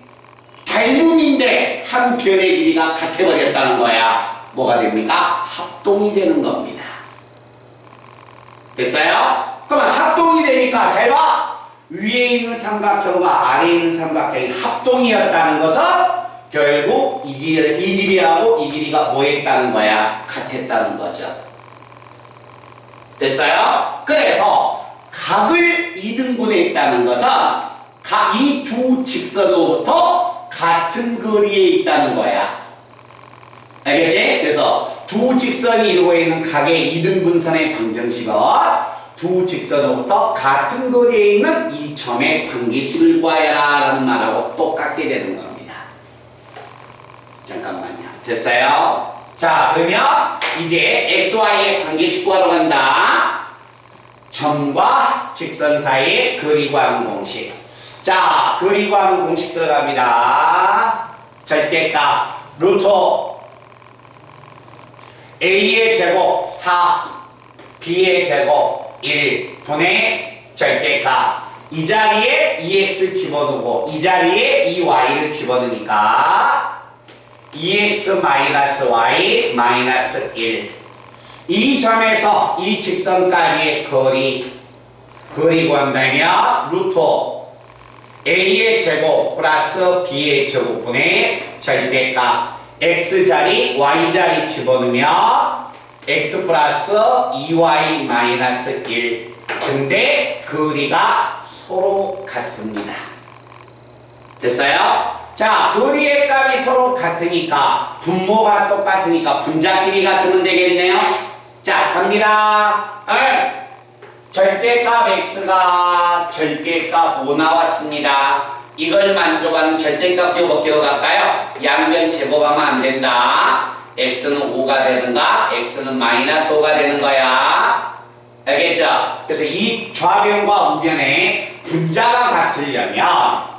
닮음인데 한 변의 길이가 같아버렸다는 거야. 뭐가 됩니까? 합동이 되는 겁니다. 됐어요? 그러면 합동이 되니까 잘 봐! 위에 있는 삼각형과 아래에 있는 삼각형이 합동이었다는 것은 결국 이 길이하고 이 길이가 뭐 했다는 거야? 같았다는 거죠. 됐어요? 그래서 각을 2등분했다는 것은 이 두 직선으로부터 같은 거리에 있다는 거야. 알겠지? 그래서 두 직선이 이루고 있는 각의 2등분선의 방정식은 두 직선으로부터 같은 거리에 있는 이 점의 관계식을 구하여라 라는 말하고 똑같게 되는 겁니다. 잠깐만요. 됐어요? 자, 그러면 이제 XY의 관계식 구하러 간다. 점과 직선 사이의 거리 구하는 공식. 자, 거리 구하는 공식 들어갑니다. 절대값 루트 A의 제곱 4, B의 제곱 1 분의 절대값. 이 자리에 2x 집어넣고 이 자리에 2y를 집어넣으니까 2x 마이너스 y 마이너스 1. 이 점에서 이 직선까지의 거리 구한다면 루트 A의 제곱 플러스 B의 제곱분의 절대값 x자리 y자리 집어넣으면 x 플러스 2y 마이너스 1. 근데 거리가 서로 같습니다. 됐어요? 자, 거리의 값이 서로 같으니까 분모가 똑같으니까 분자끼리 같으면 되겠네요. 자, 갑니다. 절대값 x가 절대값 5 나왔습니다. 이걸 만족하는 절대값 몇 개로 갈까요? 양변 제곱하면 안 된다. x는 5가 되는가? x는 마이너스 5가 되는 거야. 알겠죠? 그래서 이 좌변과 우변의 분자가 같으려면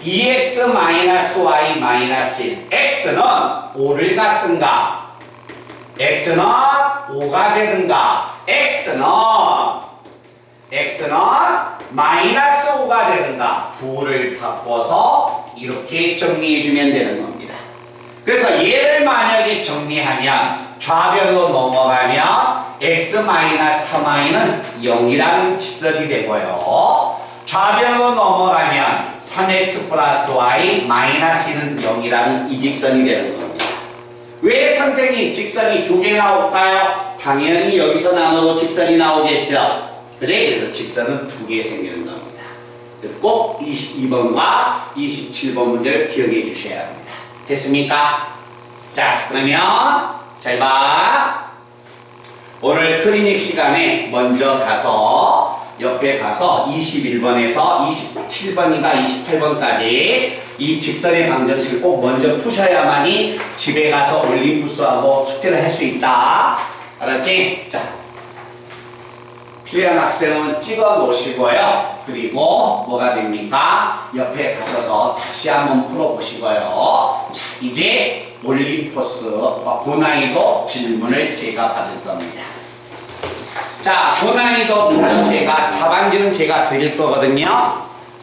2x 마이너스 y 마이너스 1 x는 5를 갖든가 x는 5가 되든가 x는 마이너스 5가 되든가 부호를 바꿔서 이렇게 정리해주면 되는 겁니다. 그래서 얘를 만약에 정리하면 좌변으로 넘어가면 x 마이너스 3y는 0이라는 직선이 되고요. 좌변으로 넘어가면 3x 플러스 y 마이너스 1은 0이라는 이 직선이 되는 겁니다. 왜 선생님 직선이 두 개 나올까요? 당연히 여기서 나눠도 직선이 나오겠죠. 그죠? 그래서 직선은 두 개 생기는 겁니다. 그래서 꼭 22번과 27번 문제를 기억해 주셔야 합니다. 됐습니까? 자, 그러면 잘 봐. 오늘 클리닉 시간에 먼저 가서 옆에 가서 21번에서 27번인가 28번까지 이 직선의 방정식을 꼭 먼저 푸셔야만이 집에 가서 올림푸스하고 숙제를 할 수 있다. 알았지? 자, 필요한 학생은 찍어 놓으시고요. 그리고 뭐가 됩니까? 옆에 가셔서 다시 한번 풀어보시고요. 자, 이제 올림포스와 고난이도 질문을 제가 받을 겁니다. 자, 고난이도 문제 제가 답안지는 제가 드릴 거거든요.